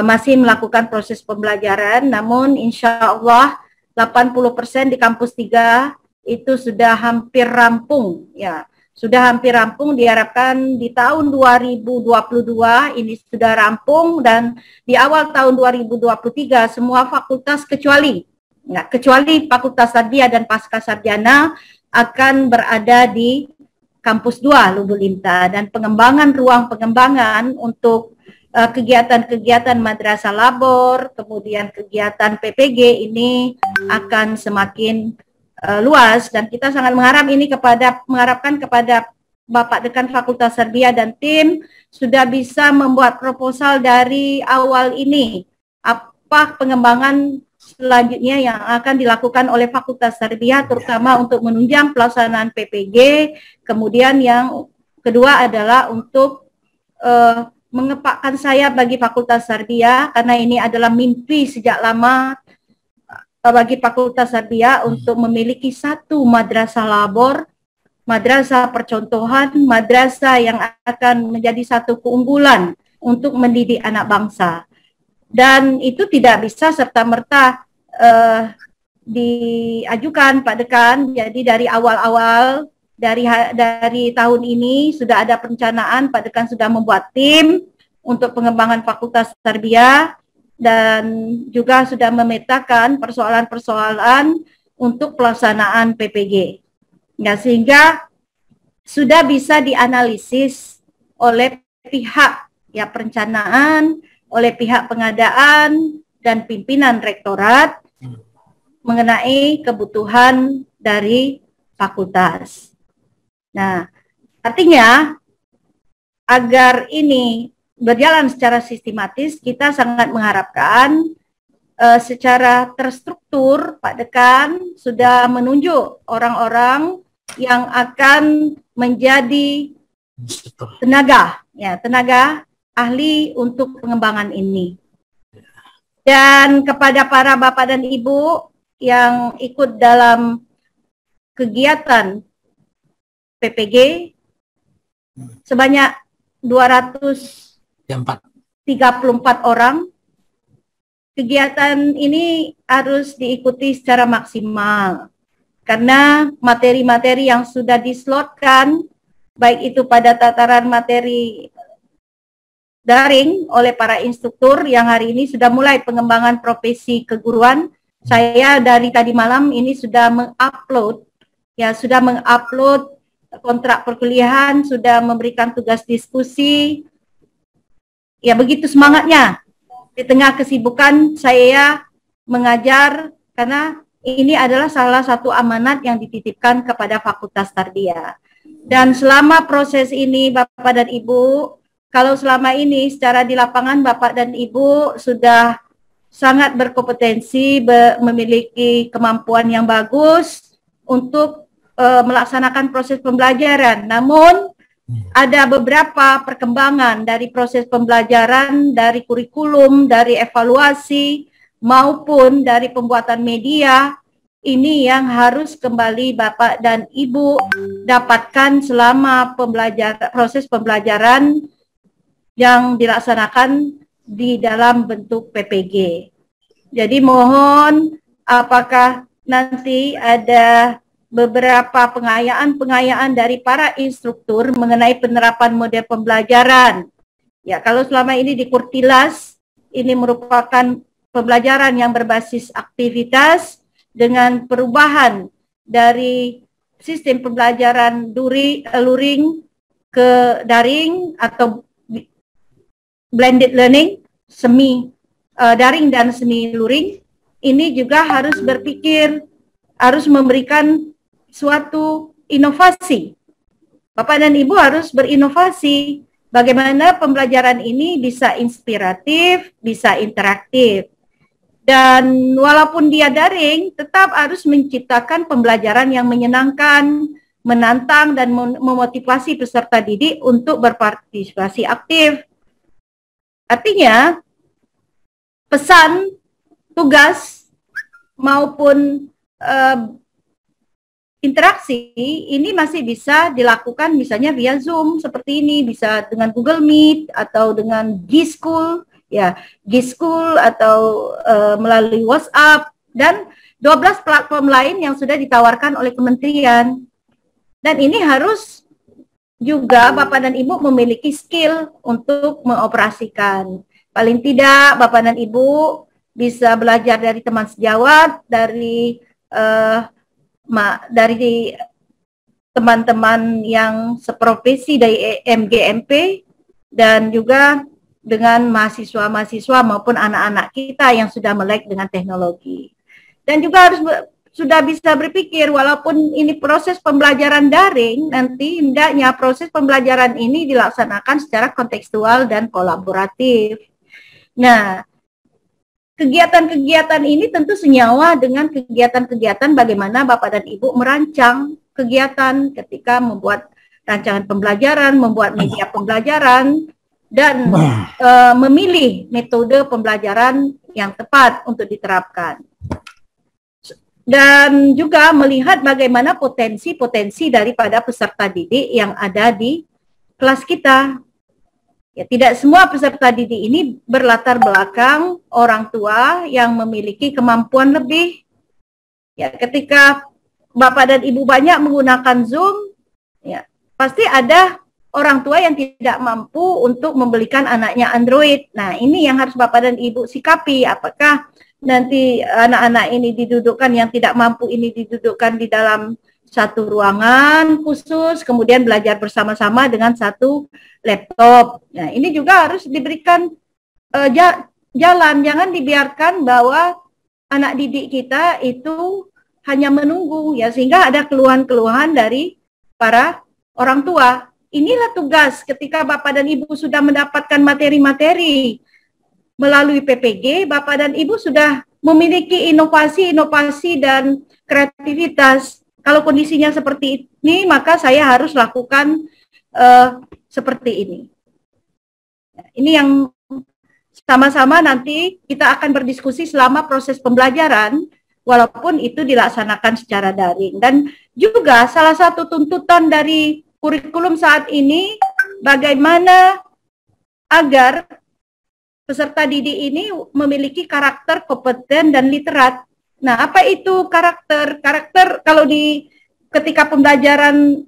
masih melakukan proses pembelajaran, namun insya Allah 80% di kampus 3 itu sudah hampir rampung, ya. Sudah hampir rampung, diharapkan di tahun 2022 ini sudah rampung, dan di awal tahun 2023 semua fakultas kecuali Fakultas Tarbiyah dan Pasca Sarjana akan berada di kampus 2 Lubuk Linta, dan pengembangan ruang pengembangan untuk kegiatan-kegiatan madrasah labor, kemudian kegiatan PPG ini akan semakin luas, dan kita sangat mengharapkan kepada Bapak Dekan Fakultas Tarbiyah dan tim sudah bisa membuat proposal dari awal ini, apa pengembangan selanjutnya yang akan dilakukan oleh Fakultas Tarbiyah, terutama untuk menunjang pelaksanaan PPG. Kemudian yang kedua adalah untuk mengepakkan sayap bagi Fakultas Tarbiyah, karena ini adalah mimpi sejak lama bagi Fakultas Tarbiyah untuk memiliki 1 madrasah labor, madrasah percontohan, madrasah yang akan menjadi 1 keunggulan untuk mendidik anak bangsa. Dan itu tidak bisa serta-merta diajukan Pak Dekan. Jadi dari awal-awal, dari tahun ini sudah ada perencanaan, Pak Dekan sudah membuat tim untuk pengembangan Fakultas Tarbiyah, dan juga sudah memetakan persoalan-persoalan untuk pelaksanaan PPG. Ya, sehingga sudah bisa dianalisis oleh pihak ya perencanaan, oleh pihak pengadaan dan pimpinan rektorat mengenai kebutuhan dari fakultas. Nah, artinya agar ini berjalan secara sistematis, kita sangat mengharapkan secara terstruktur Pak Dekan sudah menunjuk orang-orang yang akan menjadi tenaga ahli untuk pengembangan ini. Dan kepada para Bapak dan Ibu yang ikut dalam kegiatan PPG sebanyak 234 orang. Kegiatan ini harus diikuti secara maksimal karena materi-materi yang sudah dislotkan, baik itu pada tataran materi daring oleh para instruktur yang hari ini sudah mulai pengembangan profesi keguruan. Saya dari tadi malam ini sudah mengupload kontrak perkuliahan, sudah memberikan tugas diskusi. Ya, begitu semangatnya. Di tengah kesibukan saya mengajar, karena ini adalah salah satu amanat yang dititipkan kepada Fakultas Tarbiyah. Dan selama proses ini Bapak dan Ibu, kalau selama ini secara di lapangan Bapak dan Ibu sudah sangat berkompetensi, memiliki kemampuan yang bagus untuk melaksanakan proses pembelajaran. Namun ada beberapa perkembangan dari proses pembelajaran, dari kurikulum, dari evaluasi, maupun dari pembuatan media, ini yang harus kembali Bapak dan Ibu dapatkan selama proses pembelajaran yang dilaksanakan di dalam bentuk PPG. Jadi mohon apakah nanti ada beberapa pengayaan dari para instruktur mengenai penerapan model pembelajaran. Ya, kalau selama ini di Kurtilas, ini merupakan pembelajaran yang berbasis aktivitas dengan perubahan dari sistem pembelajaran luring ke daring atau blended learning, semi daring dan semi luring. Ini juga harus berpikir, harus memberikan suatu inovasi. Bapak dan Ibu harus berinovasi bagaimana pembelajaran ini bisa inspiratif, bisa interaktif. Dan walaupun dia daring, tetap harus menciptakan pembelajaran yang menyenangkan, menantang, dan memotivasi peserta didik untuk berpartisipasi aktif. Artinya, pesan, tugas, maupun interaksi ini masih bisa dilakukan misalnya via Zoom seperti ini, bisa dengan Google Meet atau dengan G-School, ya, G-School atau melalui WhatsApp dan 12 platform lain yang sudah ditawarkan oleh kementerian. Dan ini harus juga Bapak dan Ibu memiliki skill untuk mengoperasikan. Paling tidak Bapak dan Ibu bisa belajar dari teman sejawat, dari teman-teman yang seprofesi dari MGMP, dan juga dengan mahasiswa-mahasiswa maupun anak-anak kita yang sudah melek dengan teknologi. Dan juga harus sudah bisa berpikir, walaupun ini proses pembelajaran daring, nanti hendaknya proses pembelajaran ini dilaksanakan secara kontekstual dan kolaboratif. Nah, kegiatan-kegiatan ini tentu senyawa dengan kegiatan-kegiatan bagaimana Bapak dan Ibu merancang kegiatan ketika membuat rancangan pembelajaran, membuat media pembelajaran, dan memilih metode pembelajaran yang tepat untuk diterapkan. Dan juga melihat bagaimana potensi-potensi daripada peserta didik yang ada di kelas kita. Ya, tidak semua peserta didik ini berlatar belakang orang tua yang memiliki kemampuan lebih. Ya, ketika Bapak dan Ibu banyak menggunakan Zoom, ya, pasti ada orang tua yang tidak mampu untuk membelikan anaknya Android. Nah, ini yang harus Bapak dan Ibu sikapi. Apakah nanti anak-anak ini didudukkan, yang tidak mampu ini didudukkan di dalam satu ruangan khusus, kemudian belajar bersama-sama dengan satu laptop. Nah, ini juga harus diberikan jalan. Jangan dibiarkan bahwa anak didik kita itu hanya menunggu, ya, sehingga ada keluhan-keluhan dari para orang tua. Inilah tugas ketika Bapak dan Ibu sudah mendapatkan materi-materi melalui PPG, Bapak dan Ibu sudah memiliki inovasi-inovasi dan kreativitas. Kalau kondisinya seperti ini, maka saya harus lakukan seperti ini. Ini yang sama-sama nanti kita akan berdiskusi selama proses pembelajaran, walaupun itu dilaksanakan secara daring. Dan juga salah satu tuntutan dari kurikulum saat ini, bagaimana agar peserta didik ini memiliki karakter kompeten dan literat. Nah, apa itu karakter? Karakter kalau ketika pembelajaran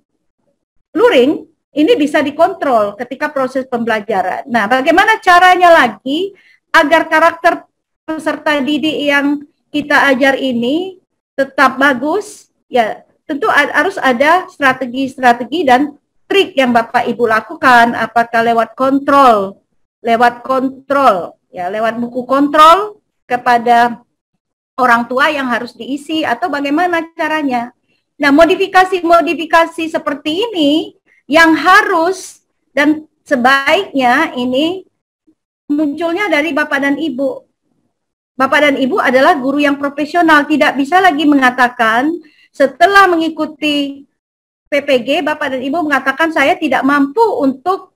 luring, ini bisa dikontrol ketika proses pembelajaran. Nah, bagaimana caranya lagi agar karakter peserta didik yang kita ajar ini tetap bagus? Ya, tentu harus ada strategi-strategi dan trik yang Bapak Ibu lakukan, apakah lewat kontrol, ya, lewat buku kontrol kepada orang tua yang harus diisi, atau bagaimana caranya. Nah, modifikasi-modifikasi seperti ini yang harus dan sebaiknya ini munculnya dari Bapak dan Ibu. Bapak dan Ibu adalah guru yang profesional, tidak bisa lagi mengatakan setelah mengikuti PPG, Bapak dan Ibu mengatakan saya tidak mampu untuk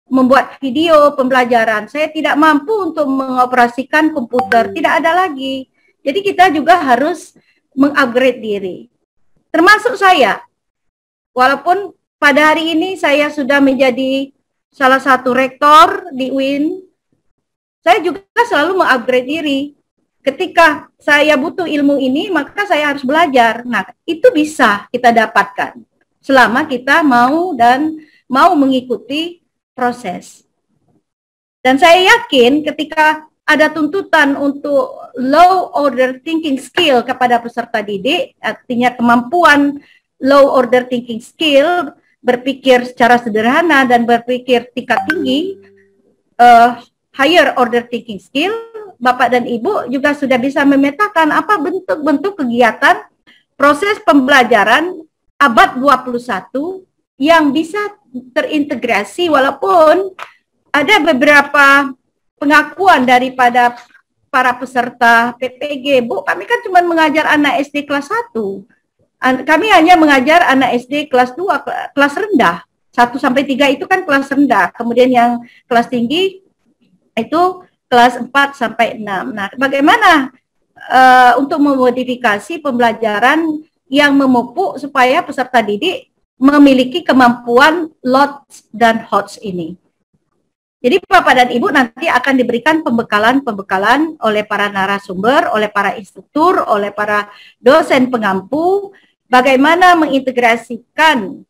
membuat video pembelajaran, saya tidak mampu untuk mengoperasikan komputer, tidak ada lagi. Jadi kita juga harus mengupgrade diri. Termasuk saya, walaupun pada hari ini saya sudah menjadi salah satu rektor di UIN, saya juga selalu mengupgrade diri. Ketika saya butuh ilmu ini, maka saya harus belajar. Nah, itu bisa kita dapatkan selama kita mau mengikuti proses. Dan saya yakin ketika ada tuntutan untuk low order thinking skill kepada peserta didik, artinya kemampuan low order thinking skill, berpikir secara sederhana dan berpikir tingkat tinggi, higher order thinking skill, Bapak dan Ibu juga sudah bisa memetakan apa bentuk-bentuk kegiatan proses pembelajaran abad 21 yang bisa terintegrasi, walaupun ada beberapa pengakuan daripada para peserta PPG, Bu, kami kan cuma mengajar anak SD kelas 1. Kami hanya mengajar anak SD kelas 2, kelas rendah. 1 sampai 3 itu kan kelas rendah. Kemudian yang kelas tinggi itu kelas 4 sampai 6. Nah, bagaimana untuk memodifikasi pembelajaran yang memupuk supaya peserta didik memiliki kemampuan LOTS dan HOTS ini. Jadi Bapak dan Ibu nanti akan diberikan pembekalan oleh para narasumber, oleh para instruktur, oleh para dosen pengampu, bagaimana mengintegrasikan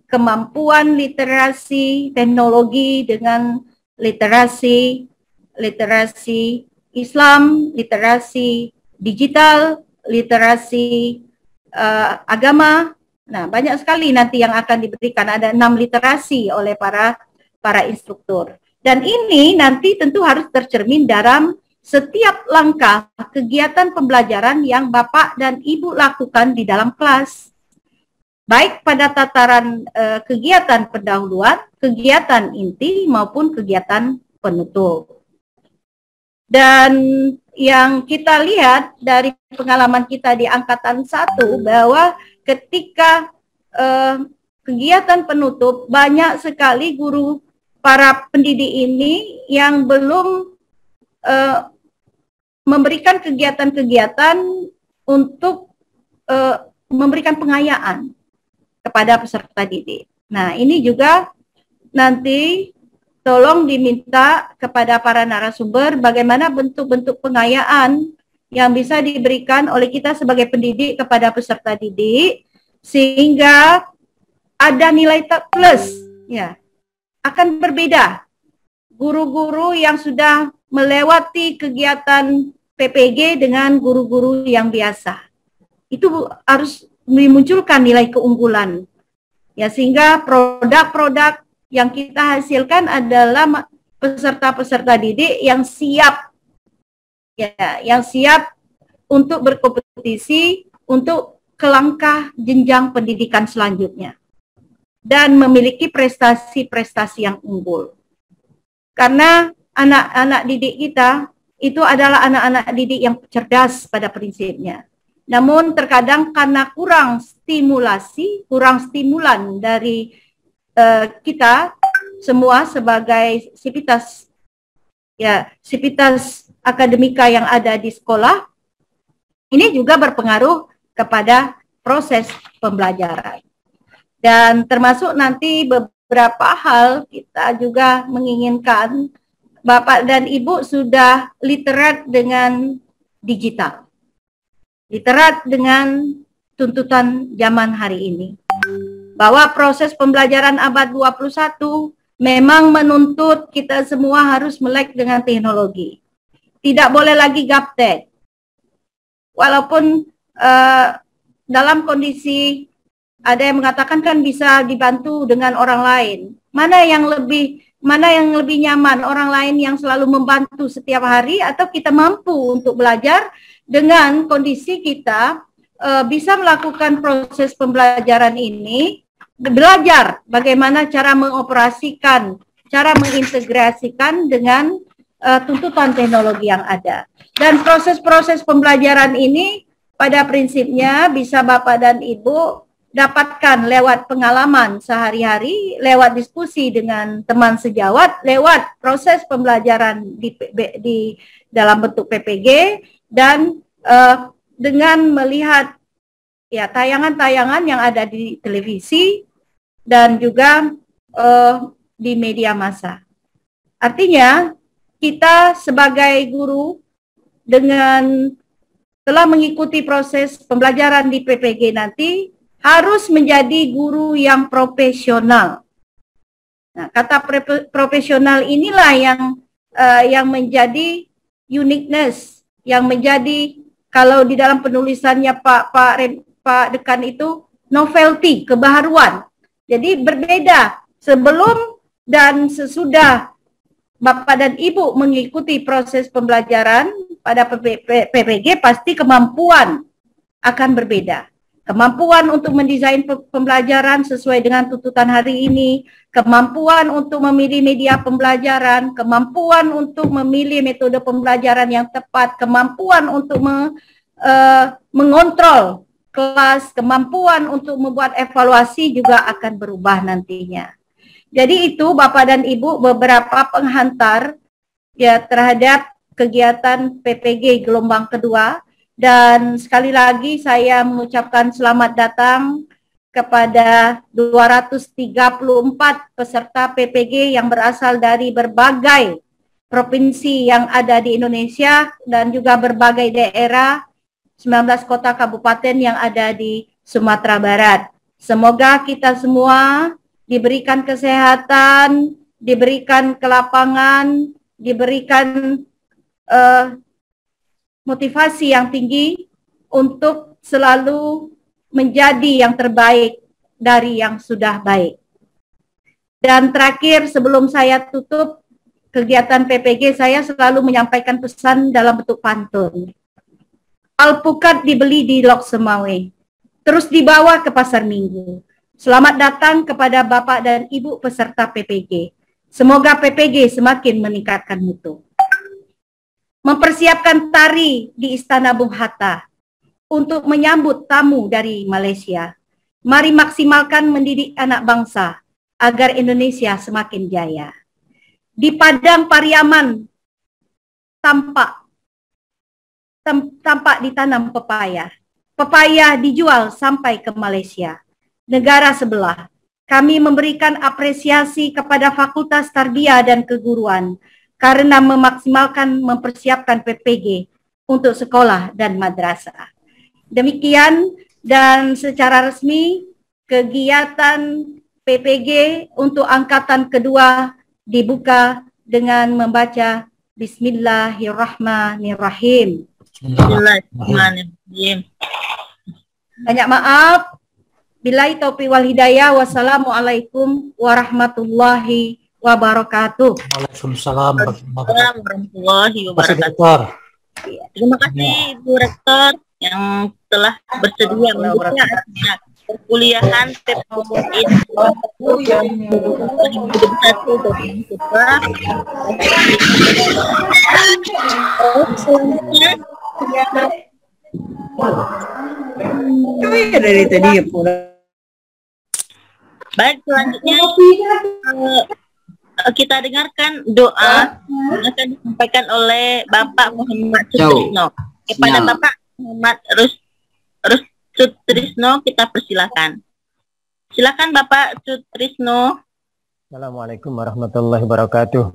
kemampuan literasi teknologi dengan literasi Islam, literasi digital, literasi agama. Nah, banyak sekali nanti yang akan diberikan, ada 6 literasi oleh para instruktur. Dan ini nanti tentu harus tercermin dalam setiap langkah kegiatan pembelajaran yang Bapak dan Ibu lakukan di dalam kelas. Baik pada tataran kegiatan pendahuluan, kegiatan inti maupun kegiatan penutup. Dan yang kita lihat dari pengalaman kita di angkatan 1 bahwa ketika kegiatan penutup, banyak sekali guru para pendidik ini yang belum memberikan kegiatan-kegiatan untuk memberikan pengayaan kepada peserta didik. Nah, ini juga nanti tolong diminta kepada para narasumber bagaimana bentuk-bentuk pengayaan yang bisa diberikan oleh kita sebagai pendidik kepada peserta didik, sehingga ada nilai plus, ya, akan berbeda. Guru-guru yang sudah melewati kegiatan PPG dengan guru-guru yang biasa. Itu harus memunculkan nilai keunggulan, ya, sehingga produk-produk yang kita hasilkan adalah peserta-peserta didik yang siap, ya, yang siap untuk berkompetisi untuk ke langkah jenjang pendidikan selanjutnya dan memiliki prestasi-prestasi yang unggul. Karena anak-anak didik kita itu adalah anak-anak didik yang cerdas pada prinsipnya. Namun terkadang karena kurang stimulasi, kurang stimulan dari kita semua sebagai sivitas, ya, sivitas akademika yang ada di sekolah, ini juga berpengaruh kepada proses pembelajaran. Dan termasuk nanti beberapa hal kita juga menginginkan Bapak dan Ibu sudah literat dengan digital, literat dengan tuntutan zaman hari ini. Bahwa proses pembelajaran abad 21 memang menuntut kita semua harus melek dengan teknologi. Tidak boleh lagi gaptek. Walaupun dalam kondisi ada yang mengatakan kan bisa dibantu dengan orang lain. Mana yang lebih nyaman, orang lain yang selalu membantu setiap hari atau kita mampu untuk belajar dengan kondisi kita bisa melakukan proses pembelajaran ini, belajar bagaimana cara mengoperasikan, cara mengintegrasikan dengan tuntutan teknologi yang ada. Dan proses-proses pembelajaran ini pada prinsipnya bisa Bapak dan Ibu dapatkan lewat pengalaman sehari-hari, lewat diskusi dengan teman sejawat, lewat proses pembelajaran di dalam bentuk PPG, dan dengan melihat, ya, tayangan-tayangan yang ada di televisi, dan juga di media massa. Artinya kita sebagai guru dengan telah mengikuti proses pembelajaran di PPG nanti harus menjadi guru yang profesional. Nah, kata profesional inilah yang menjadi uniqueness, yang menjadi kalau di dalam penulisannya Pak Dekan itu novelty, kebaharuan. Jadi berbeda sebelum dan sesudah Bapak dan Ibu mengikuti proses pembelajaran pada PPG, pasti kemampuan akan berbeda. Kemampuan untuk mendesain pembelajaran sesuai dengan tuntutan hari ini, kemampuan untuk memilih media pembelajaran, kemampuan untuk memilih metode pembelajaran yang tepat, kemampuan untuk mengontrol kelas, kemampuan untuk membuat evaluasi juga akan berubah nantinya. Jadi itu Bapak dan Ibu beberapa penghantar ya terhadap kegiatan PPG gelombang kedua, dan sekali lagi saya mengucapkan selamat datang kepada 234 peserta PPG yang berasal dari berbagai provinsi yang ada di Indonesia dan juga berbagai daerah, 19 kota kabupaten yang ada di Sumatera Barat. Semoga kita semua diberikan kesehatan, diberikan kelapangan, diberikan motivasi yang tinggi untuk selalu menjadi yang terbaik dari yang sudah baik. Dan terakhir, sebelum saya tutup kegiatan PPG, saya selalu menyampaikan pesan dalam bentuk pantun. Alpukat dibeli di Lok Semawe, terus dibawa ke Pasar Minggu. Selamat datang kepada Bapak dan Ibu peserta PPG. Semoga PPG semakin meningkatkan mutu. Mempersiapkan tari di Istana Bung Hatta untuk menyambut tamu dari Malaysia. Mari maksimalkan mendidik anak bangsa agar Indonesia semakin jaya. Di Padang Pariaman tampak ditanam pepaya. Pepaya dijual sampai ke Malaysia, negara sebelah. Kami memberikan apresiasi kepada Fakultas Tarbiyah dan Keguruan karena mempersiapkan PPG untuk sekolah dan madrasah. Demikian, dan secara resmi kegiatan PPG untuk angkatan kedua dibuka dengan membaca Bismillahirrahmanirrahim. Bismillahirrahmanirrahim. Banyak maaf. Billahi taufiq wal hidayah. Wassalamualaikum warahmatullahi wabarakatuh. Waalaikumsalam warahmatullahi wabarakatuh. Terima kasih Ibu Rektor yang telah bersedia membuka perkuliahan PPG 2021. Dari tadi ya pula. Baik, selanjutnya kita dengarkan doa yang akan disampaikan oleh Bapak Muhammad Sutrisno. Kepada Bapak Muhammad Sutrisno kita persilakan. Silakan Bapak Sutrisno. Assalamualaikum warahmatullahi wabarakatuh.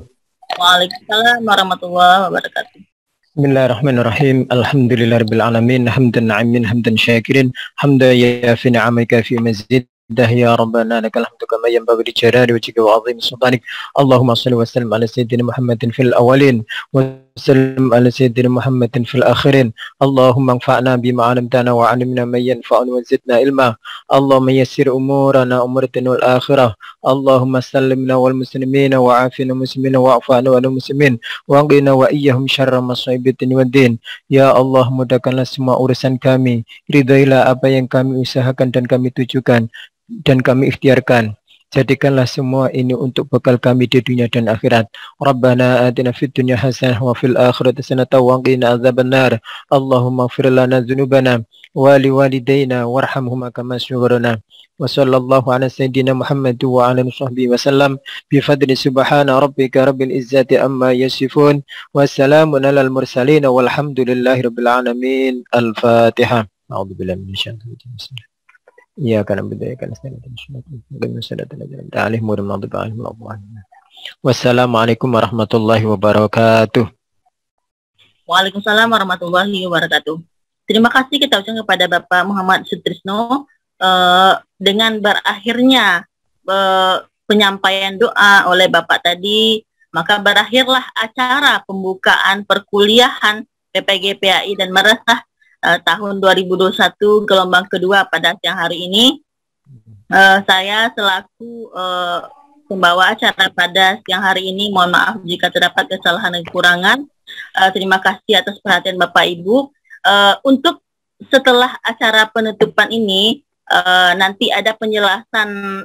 Waalaikumsalam warahmatullahi wabarakatuh. Bismillahirrahmanirrahim. Alhamdulillahirabbil alamin. Hamdan na'imin, hamdan syakirin, hamdan yafi ni'amika fi mazid. Ya Rabbana lakal hamdu kama yanbaghi li jalali wajhika wa 'azimi sultanik. Allahumma shalli wa sallim ala sayyidina Muhammadin fil awwalin wa sallim ala sayyidina Muhammadin fil akhirin. Allahumma anfa'na bima 'allamtana wa 'allimna ma yanfa'una wa zidna ilma. Allahumma yassir umurana umuratina wal akhirah. Allahumma sallimna wal muslimina wa 'afina muslimina wa 'afana wal muslimin wa qina wa iyyahum syarra masaibitin waddin. Ya Allah, mudahkanlah semua urusan kami. Ridailah apa yang kami usahakan dan kami tujukan dan kami ikhtiarkan. Jadikanlah semua ini untuk bekal kami di dunia dan akhirat. Rabbana atina fid dunya hasanah wa fil akhirati hasanah wa qina adzabannar. Allahumma ighfir lana dzunubana wa liwalidayna warhamhuma kama sabarna. Wa sallallahu ala sayyidina Muhammad wa ala sahbihi wa sallam bi fadli subhana rabbika rabbil izzati amma yasifun wa salamun alal mursalin walhamdulillahi rabbil alamin. Al-Fatihah. A'udzu billahi minasyaitonir rajim. Iyyaka na'budu wa iyyaka nasta'in ihdinas siratal ladzina an'amta 'alaihim ghairil maghdubi 'alaihim waladdallin. Wassalamualaikum warahmatullahi wabarakatuh. Waalaikumsalam warahmatullahi wabarakatuh. Terima kasih kita ucapkan kepada Bapak Muhammad Sutrisno dengan berakhirnya penyampaian doa oleh Bapak tadi, maka berakhirlah acara pembukaan perkuliahan PPG-PAI dan Madrasah tahun 2021 gelombang kedua pada siang hari ini. Saya selaku pembawa acara pada siang hari ini, mohon maaf jika terdapat kesalahan dan kekurangan. Terima kasih atas perhatian Bapak Ibu. Untuk setelah acara penutupan ini, nanti ada penjelasan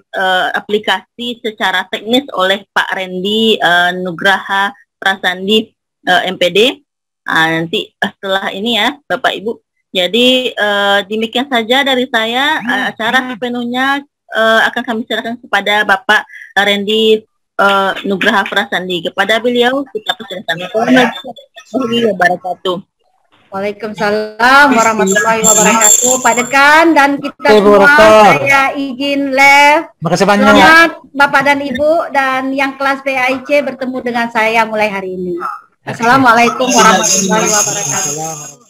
aplikasi secara teknis oleh Pak Randy Nugraha Prasandi MPD. Nanti setelah ini ya Bapak Ibu. Jadi demikian saja dari saya. Acara sepenuhnya akan kami serahkan kepada Bapak Randy Nugraha Prasandi. Kepada beliau kita persilakan. Warahmatullahi wabarakatuh. Waalaikumsalam warahmatullahi wabarakatuh. Pak Dekan dan kita semua, saya izin live. Makasih banyak. Selamat Bapak dan Ibu dan yang kelas PAIC bertemu dengan saya mulai hari ini. Assalamualaikum warahmatullahi wabarakatuh.